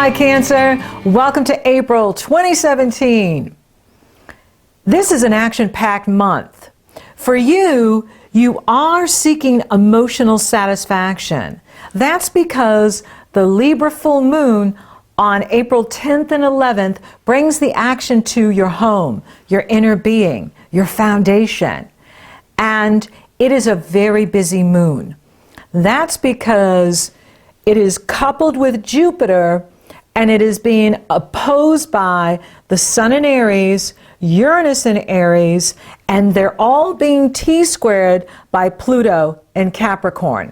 Hi Cancer, welcome to April 2017. This is an action-packed month. For you, you are seeking emotional satisfaction. That's because the Libra full moon on April 10th and 11th brings the action to your home, your inner being, your foundation. And it is a very busy moon. That's because it is coupled with Jupiter, and it is being opposed by the Sun in Aries, Uranus in Aries, and they're all being T-squared by Pluto in Capricorn.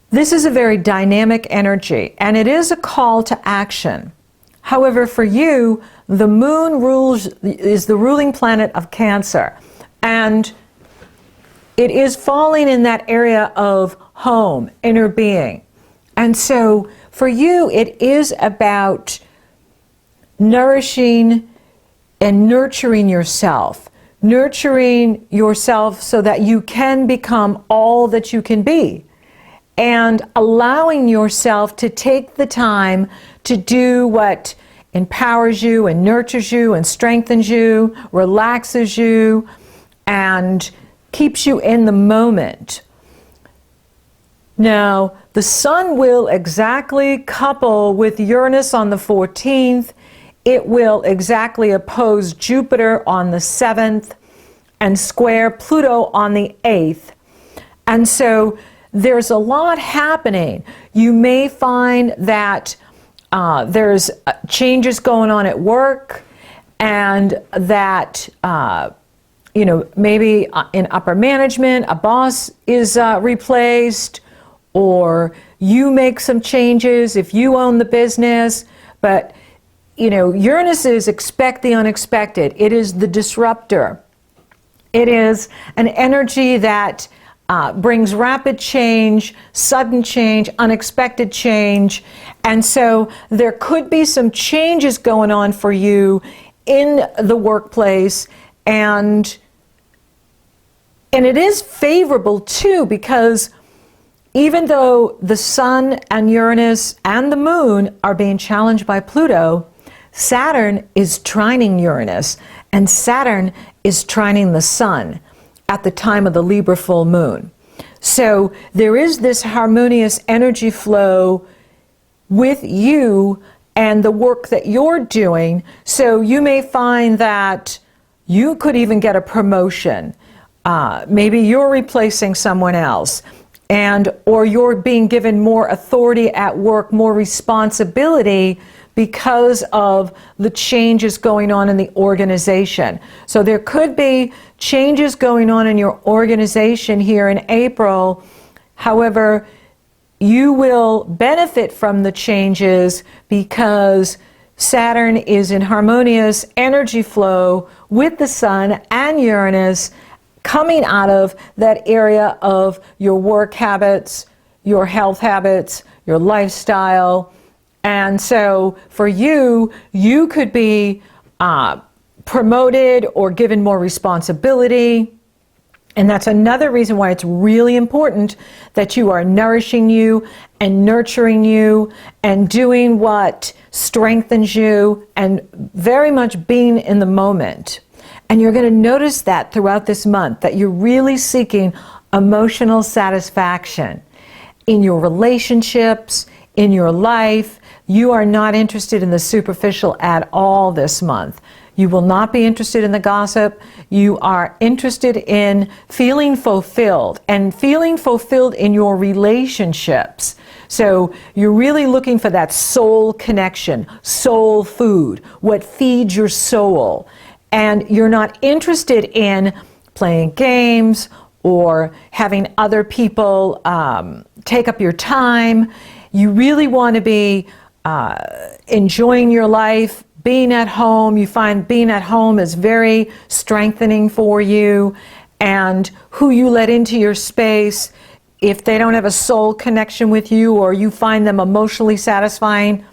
This is a very dynamic energy, and it is a call to action. However, for you, the moon is the ruling planet of Cancer, and it is falling in that area of home, inner being. And so for you, it is about nourishing and nurturing yourself so that you can become all that you can be, and allowing yourself to take the time to do what empowers you and nurtures you and strengthens you, relaxes you, and keeps you in the moment. Now, the Sun will exactly couple with Uranus on the 14th. It will exactly oppose Jupiter on the 7th and square Pluto on the 8th. And so there's a lot happening. You may find that there's changes going on at work, and that maybe in upper management, a boss is replaced, or you make some changes if you own the business. But, Uranus is expect the unexpected. It is the disruptor. It is an energy that brings rapid change, sudden change, unexpected change. And so there could be some changes going on for you in the workplace, and it is favorable too, because even though the Sun and Uranus and the Moon are being challenged by Pluto, Saturn is trining Uranus, and Saturn is trining the Sun at the time of the Libra full moon. So there is this harmonious energy flow with you and the work that you're doing. So you may find that you could even get a promotion. Maybe you're replacing someone else, or you're being given more authority at work, more responsibility, because of the changes going on in the organization. So there could be changes going on in your organization here in April. However, you will benefit from the changes because Saturn is in harmonious energy flow with the Sun and Uranus, coming out of that area of your work habits, your health habits, your lifestyle. And so for you, you could be promoted or given more responsibility. And that's another reason why it's really important that you are nourishing you and nurturing you and doing what strengthens you and very much being in the moment. And you're going to notice that throughout this month, that you're really seeking emotional satisfaction in your relationships, in your life. You are not interested in the superficial at all this month. You will not be interested in the gossip. You are interested in feeling fulfilled, and feeling fulfilled in your relationships. So you're really looking for that soul connection, soul food, what feeds your soul. And you're not interested in playing games or having other people take up your time. You really want to be enjoying your life, being at home. You find being at home is very strengthening for you, and who you let into your space, if they don't have a soul connection with you or you find them emotionally satisfying,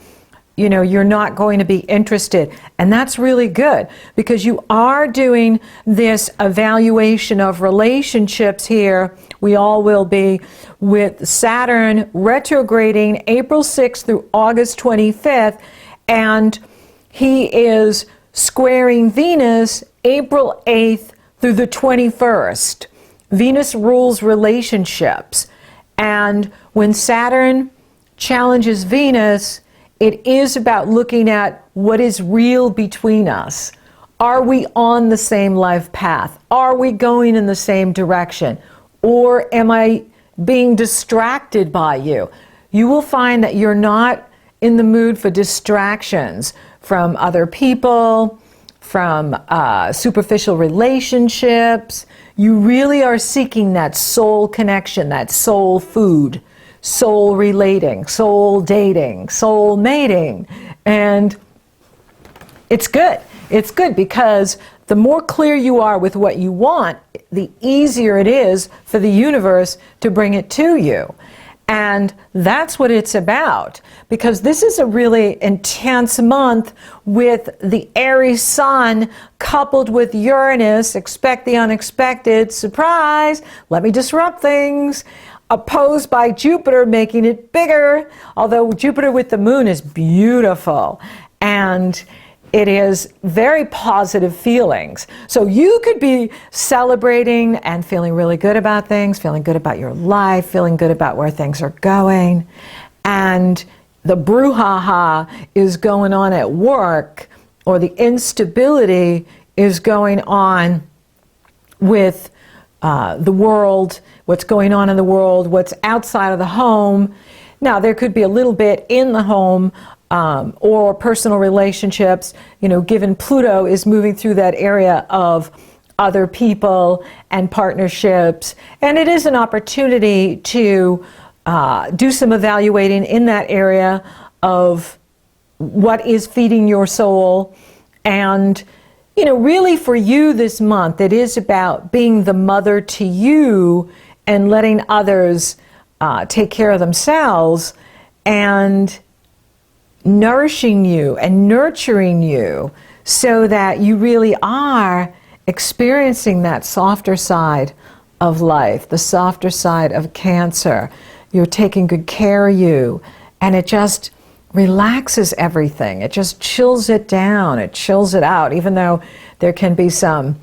you're not going to be interested. And that's really good, because you are doing this evaluation of relationships here. We all will be, with Saturn retrograding April 6th through August 25th. And he is squaring Venus April 8th through the 21st. Venus rules relationships. And when Saturn challenges Venus, it is about looking at what is real between us. Are we on the same life path? Are we going in the same direction? Or am I being distracted by you? You will find that you're not in the mood for distractions from other people, from superficial relationships. You really are seeking that soul connection, that soul food, soul relating, soul dating, soul mating. And it's good. It's good, because the more clear you are with what you want, the easier it is for the universe to bring it to you. And that's what it's about, because this is a really intense month with the Aries sun coupled with Uranus. Expect the unexpected. Surprise! Let me disrupt things. Opposed by Jupiter, making it bigger, although Jupiter with the moon is beautiful, and it is very positive feelings. So you could be celebrating and feeling really good about things, feeling good about your life, feeling good about where things are going, and the brouhaha is going on at work, or the instability is going on with the world, what's going on in the world, what's outside of the home. Now, there could be a little bit in the home or personal relationships, given Pluto is moving through that area of other people and partnerships. And it is an opportunity to do some evaluating in that area of what is feeding your soul. And really for you this month, it is about being the mother to you and letting others take care of themselves, and nourishing you and nurturing you so that you really are experiencing that softer side of life, the softer side of Cancer. You're taking good care of you, and it just relaxes everything. It just chills it down. It chills it out, even though there can be some,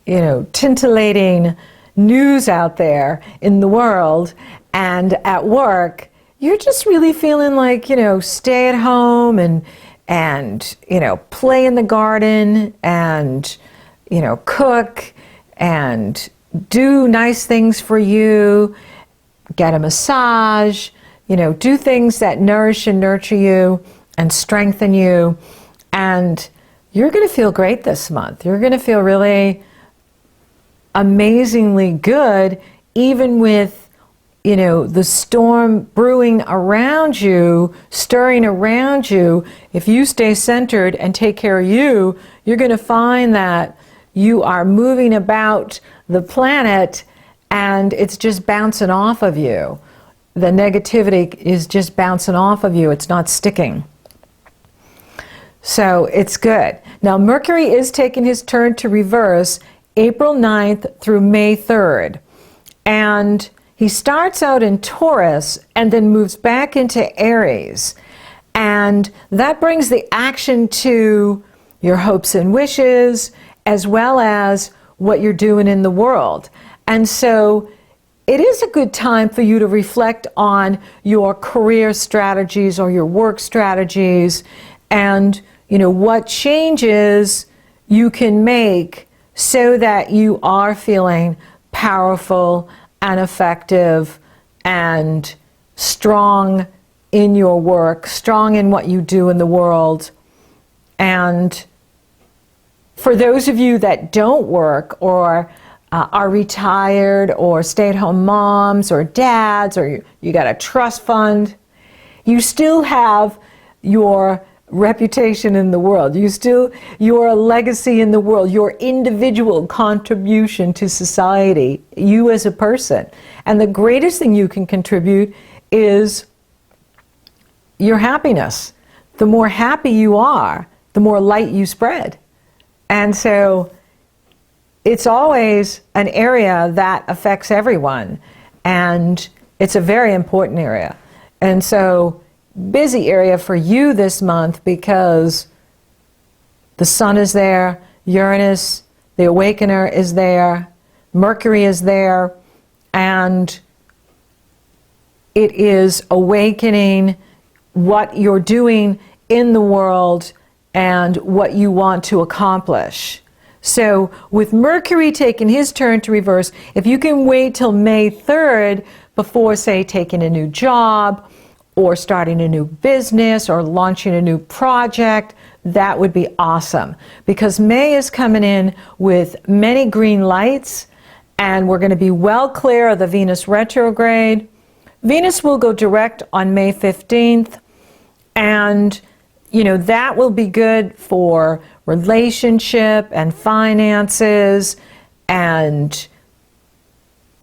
titillating news out there in the world and at work. You're just really feeling like, stay at home and play in the garden and, cook and do nice things for you, get a massage, do things that nourish and nurture you and strengthen you. And you're going to feel great this month. You're going to feel really amazingly good, even with, the storm brewing around you, stirring around you. If you stay centered and take care of you, you're going to find that you are moving about the planet and it's just bouncing off of you. The negativity is just bouncing off of you. It's not sticking. So it's good. Now, Mercury is taking his turn to reverse April 9th through May 3rd. And he starts out in Taurus and then moves back into Aries. And that brings the action to your hopes and wishes, as well as what you're doing in the world. And so it is a good time for you to reflect on your career strategies or your work strategies, and what changes you can make so that you are feeling powerful and effective and strong in your work, strong in what you do in the world. And for those of you that don't work or are retired or stay-at-home moms or dads, or you got a trust fund, you still have your reputation in the world. Your legacy in the world, your individual contribution to society, you as a person. And the greatest thing you can contribute is your happiness. The more happy you are, the more light you spread. And so it's always an area that affects everyone. And it's a very important area. And so busy area for you this month because the sun is there, Uranus, the awakener is there, Mercury is there, and it is awakening what you're doing in the world and what you want to accomplish. So with Mercury taking his turn to reverse, if you can wait till May 3rd before, say, taking a new job or starting a new business or launching a new project, that would be awesome. Because May is coming in with many green lights, and we're going to be well clear of the Venus retrograde. Venus will go direct on May 15th, and that will be good for relationship and finances, and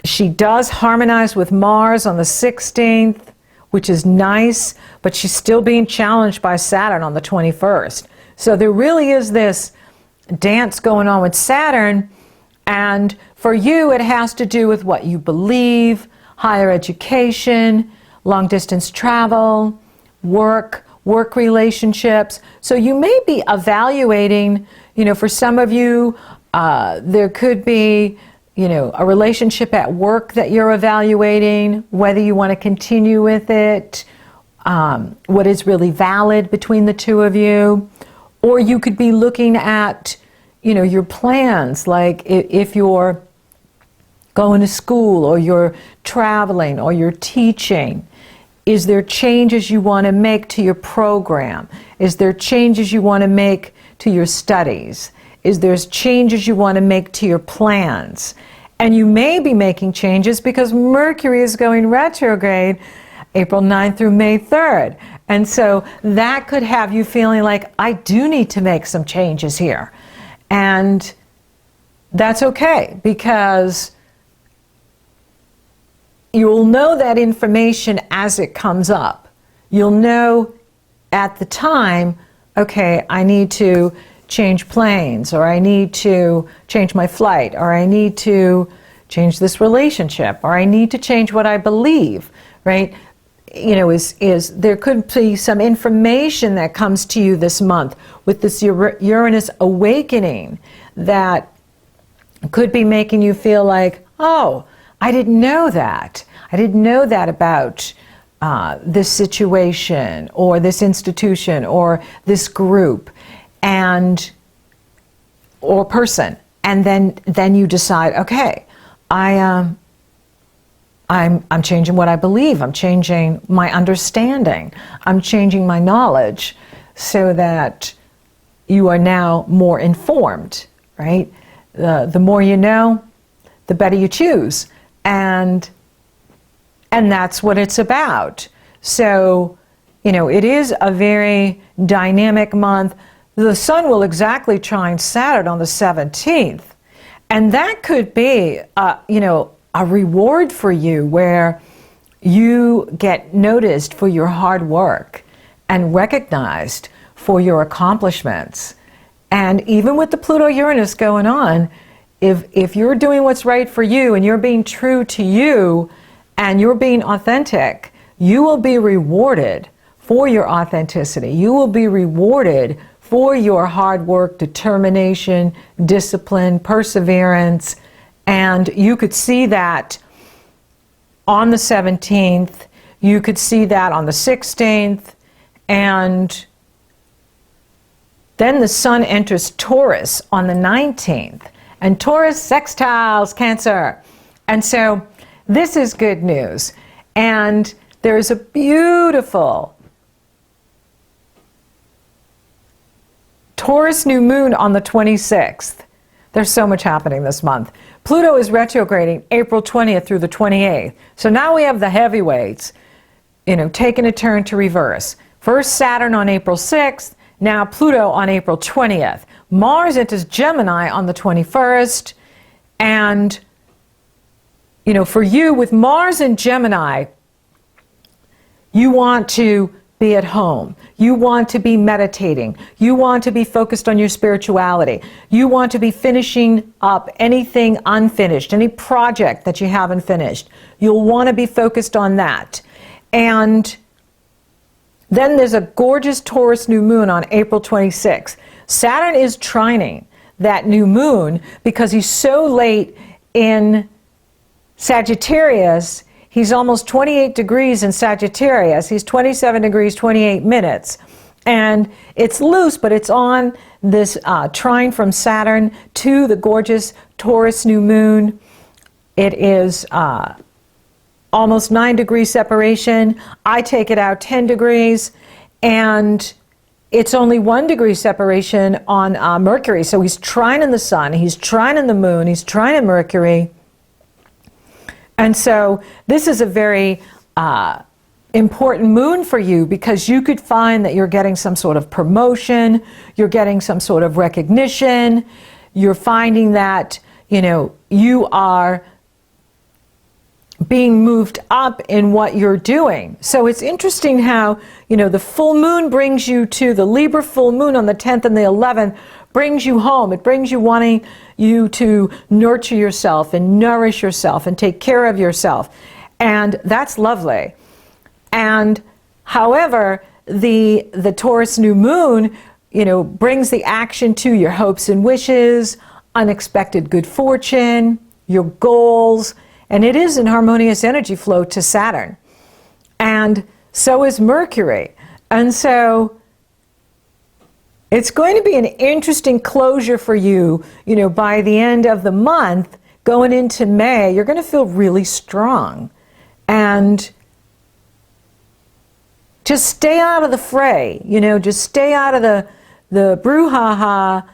she does harmonize with Mars on the 16th, which is nice, but she's still being challenged by Saturn on the 21st. So there really is this dance going on with Saturn, and for you it has to do with what you believe, higher education, long distance travel, work relationships. So you may be evaluating, for some of you, there could be, a relationship at work that you're evaluating, whether you want to continue with it, what is really valid between the two of you. Or you could be looking at, your plans, like if you're going to school or you're traveling or you're teaching. Is there changes you want to make to your program? Is there changes you want to make to your studies? Is there changes you want to make to your plans? And you may be making changes because Mercury is going retrograde April 9th through May 3rd. And so that could have you feeling like, I do need to make some changes here. And that's okay, because you'll know that information as it comes up. You'll know at the time, okay, I need to change planes, or I need to change my flight, or I need to change this relationship, or I need to change what I believe, right? There could be some information that comes to you this month with this Uranus awakening that could be making you feel like, oh, I didn't know that. I didn't know that about this situation or this institution or this group or person. And then you decide, okay, I'm changing what I believe. I'm changing my understanding. I'm changing my knowledge so that you are now more informed, right? The more you know, the better you choose. And that's what it's about. So, it is a very dynamic month. The sun will exactly trine Saturn on the 17th. And that could be, a reward for you where you get noticed for your hard work and recognized for your accomplishments. And even with the Pluto-Uranus going on, if you're doing what's right for you and you're being true to you and you're being authentic, you will be rewarded for your authenticity. You will be rewarded for your hard work, determination, discipline, perseverance. And you could see that on the 17th, you could see that on the 16th, and then the sun enters Taurus on the 19th. And Taurus sextiles Cancer. And so this is good news. And there's a beautiful Taurus new moon on the 26th. There's so much happening this month. Pluto is retrograding April 20th through the 28th. So now we have the heavyweights, taking a turn to reverse. First Saturn on April 6th, now Pluto on April 20th. Mars enters Gemini on the 21st. And, for you with Mars and Gemini, you want to be at home. You want to be meditating. You want to be focused on your spirituality. You want to be finishing up anything unfinished, any project that you haven't finished. You'll want to be focused on that. And then there's a gorgeous Taurus new moon on April 26th. Saturn is trining that new moon because he's so late in Sagittarius. He's almost 28 degrees in Sagittarius. He's 27 degrees, 28 minutes. And it's loose, but it's on this trine from Saturn to the gorgeous Taurus new moon. It is almost 9 degrees separation. I take it out 10 degrees. And it's only 1 degree separation on Mercury. So he's trining the sun, he's trining the moon, he's trining Mercury. And so this is a very important moon for you because you could find that you're getting some sort of promotion, you're getting some sort of recognition, you're finding that, you are being moved up in what you're doing. So it's interesting how, the full moon brings you to the Libra full moon on the 10th and the 11th, brings you home. It brings you wanting you to nurture yourself and nourish yourself and take care of yourself. And that's lovely. And however, the Taurus new moon, brings the action to your hopes and wishes, unexpected good fortune, your goals, and it is an harmonious energy flow to Saturn. And so is Mercury. And so it's going to be an interesting closure for you, by the end of the month, going into May, you're going to feel really strong. And just stay out of the fray, just stay out of the brouhaha.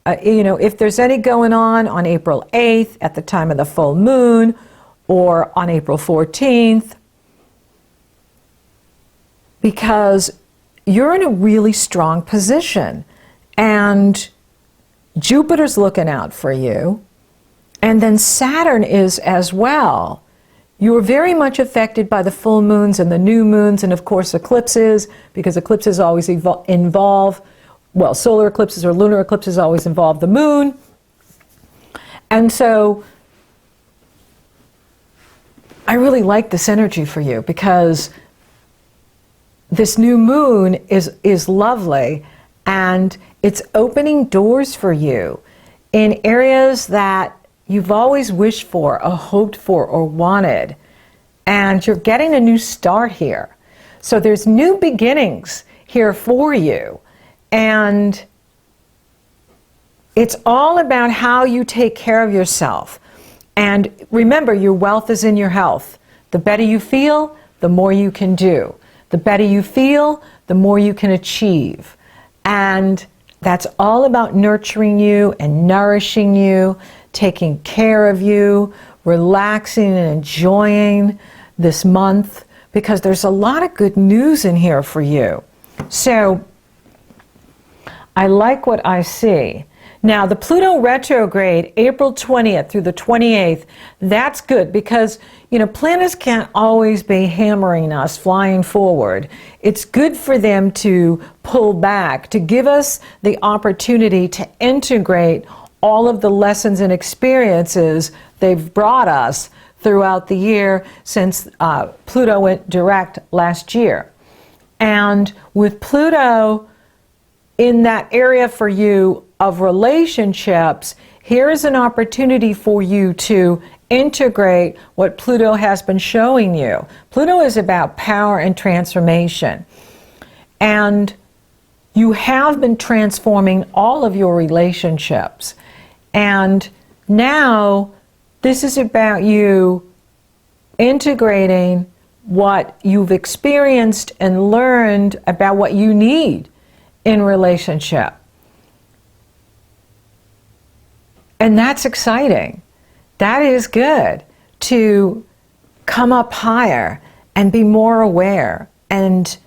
If there's any going on April 8th at the time of the full moon, or on April 14th, because you're in a really strong position and Jupiter's looking out for you, and then Saturn is as well. You're very much affected by the full moons and the new moons and of course eclipses, because eclipses always involve, solar eclipses or lunar eclipses always involve the moon. And so I really like this energy for you because this new moon is lovely and it's opening doors for you in areas that you've always wished for or hoped for or wanted. And you're getting a new start here. So there's new beginnings here for you. And it's all about how you take care of yourself. And remember, your wealth is in your health. The better you feel, the more you can do. The better you feel, the more you can achieve. And that's all about nurturing you and nourishing you, taking care of you, relaxing and enjoying this month, because there's a lot of good news in here for you. So I like what I see. Now, the Pluto retrograde, April 20th through the 28th, that's good because, planets can't always be hammering us, flying forward. It's good for them to pull back, to give us the opportunity to integrate all of the lessons and experiences they've brought us throughout the year since Pluto went direct last year. And with Pluto in that area for you of relationships, here is an opportunity for you to integrate what Pluto has been showing you. Pluto is about power and transformation. And you have been transforming all of your relationships. And now this is about you integrating what you've experienced and learned about what you need in relationship. And that's exciting. That is good to come up higher and be more aware and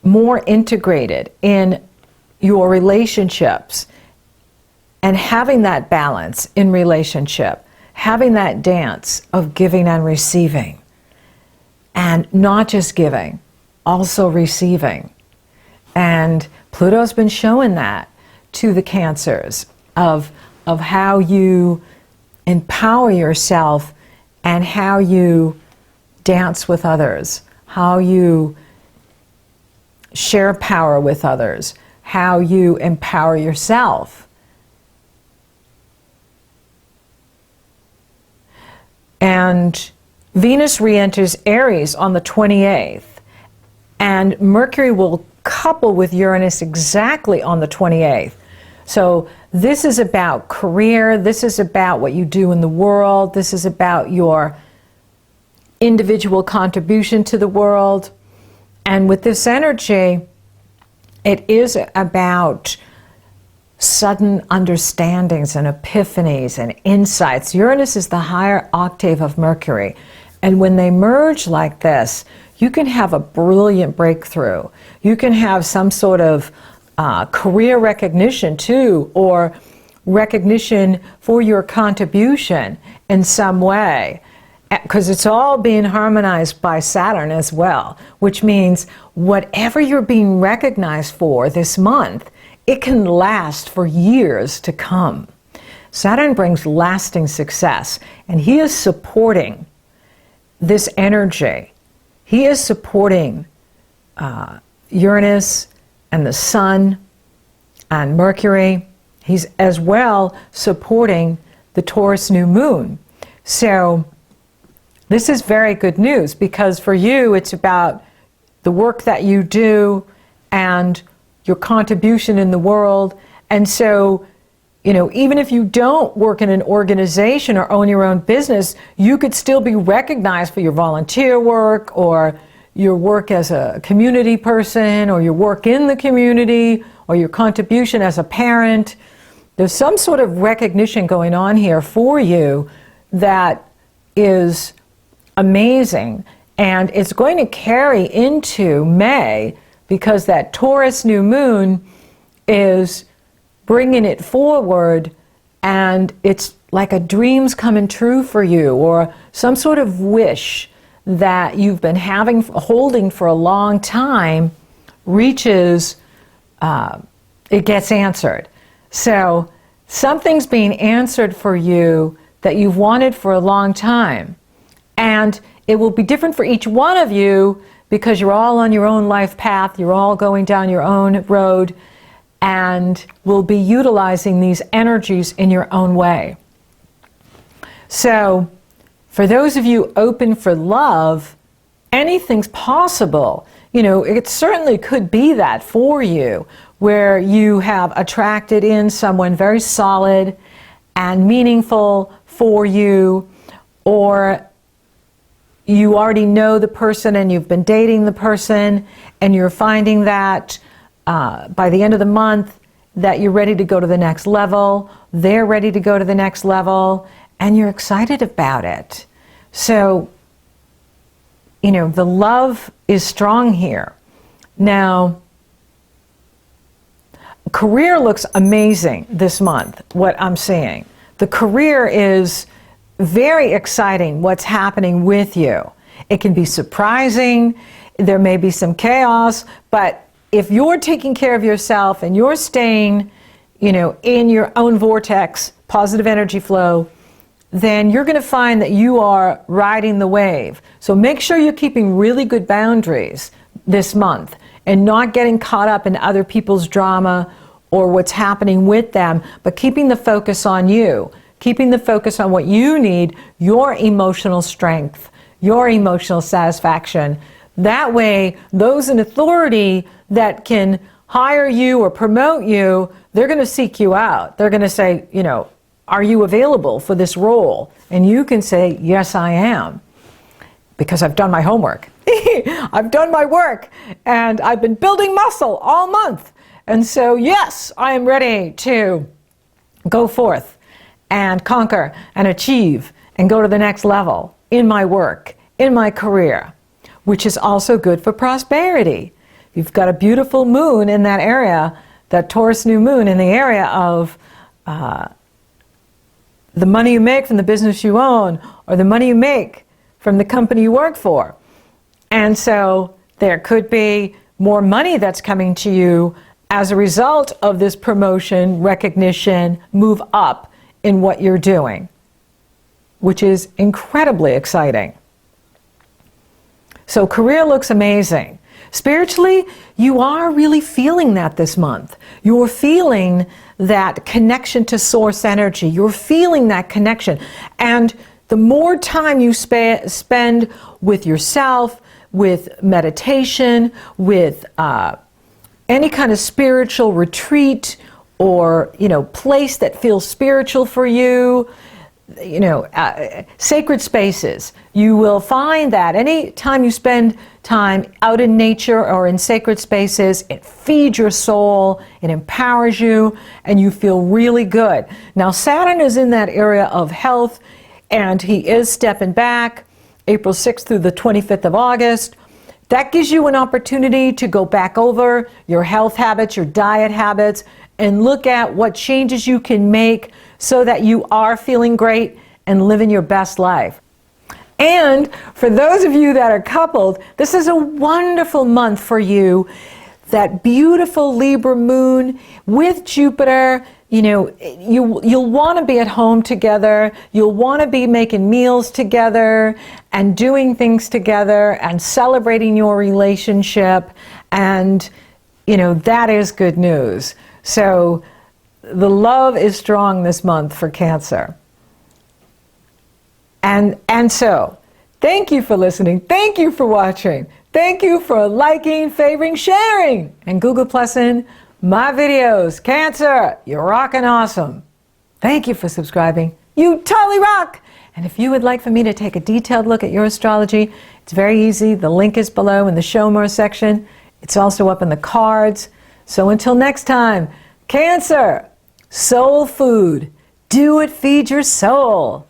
more integrated in your relationships and having that balance in relationship, having that dance of giving and receiving. and not just giving, also receiving. And Pluto's been showing that to the Cancers of how you empower yourself and how you dance with others, how you share power with others, how you empower yourself. And Venus re-enters Aries on the 28th, and Mercury will couple with Uranus exactly on the 28th. So this is about career, this is about what you do in the world, this is about your individual contribution to the world. And with this energy, it is about sudden understandings and epiphanies and insights. Uranus is the higher octave of Mercury. And when they merge like this, you can have a brilliant breakthrough. You can have some sort of career recognition too, or recognition for your contribution in some way. Because it's all being harmonized by Saturn as well, which means whatever you're being recognized for this month, it can last for years to come. Saturn brings lasting success, and he is supporting this energy. He is supporting Uranus and the Sun and Mercury. He's as well supporting the Taurus new moon. So this is very good news, because for you it's about the work that you do and your contribution in the world. And so, you know, even if you don't work in an organization or own your own business, you could still be recognized for your volunteer work, or your work as a community person, or your work in the community, or your contribution as a parent. There's some sort of recognition going on here for you that is amazing, and it's going to carry into May, because that Taurus new moon is bringing it forward, and it's like a dream's coming true for you, or some sort of wish that you've been holding for a long time reaches, it gets answered. So something's being answered for you that you've wanted for a long time. And it will be different for each one of you, because you're all on your own life path, you're all going down your own road, and will be utilizing these energies in your own way. So, for those of you open for love, anything's possible. You know, it certainly could be that for you, where you have attracted in someone very solid and meaningful for you, or you already know the person and you've been dating the person, and you're finding that by the end of the month that you're ready to go to the next level, they're ready to go to the next level, and you're excited about it. So, you know, the love is strong here. Now, career looks amazing this month, what I'm seeing. The career is very exciting, what's happening with you. It can be surprising, there may be some chaos, but if you're taking care of yourself and you're staying, you know, in your own vortex, positive energy flow, then you're going to find that you are riding the wave. So make sure you're keeping really good boundaries this month and not getting caught up in other people's drama or what's happening with them, but keeping the focus on you, keeping the focus on what you need, your emotional strength, your emotional satisfaction. That way, those in authority that can hire you or promote you, they're going to seek you out. They're going to say, you know, are you available for this role? And you can say, yes, I am, because I've done my homework. I've done my work, and I've been building muscle all month. And so, yes, I am ready to go forth and conquer and achieve and go to the next level in my work, in my career, which is also good for prosperity. You've got a beautiful moon in that area, that Taurus new moon in the area of the money you make from the business you own, or the money you make from the company you work for. And so there could be more money that's coming to you as a result of this promotion, recognition, move up in what you're doing, which is incredibly exciting. So career looks amazing. Spiritually, you are really feeling that this month. You're feeling that connection to source energy. You're feeling that connection. And the more time you spend with yourself, with meditation, with any kind of spiritual retreat or, place that feels spiritual for you, sacred spaces, you will find that any time you spend time out in nature or in sacred spaces, it feeds your soul, it empowers you, and you feel really good. Now, Saturn is in that area of health, and he is stepping back April 6th through the 25th of August. That gives you an opportunity to go back over your health habits, your diet habits, and look at what changes you can make so that you are feeling great and living your best life. And for those of you that are coupled, this is a wonderful month for you. That beautiful Libra moon with Jupiter, you'll want to be at home together. You'll want to be making meals together and doing things together and celebrating your relationship. And, that is good news. So the love is strong this month for Cancer. And so, thank you for listening. Thank you for watching. Thank you for liking, favoring, sharing, and Google Plussing my videos. Cancer, you're rocking awesome. Thank you for subscribing. You totally rock. And if you would like for me to take a detailed look at your astrology, it's very easy. The link is below in the Show More section. It's also up in the cards. So until next time, Cancer, soul food. Do it, feed your soul.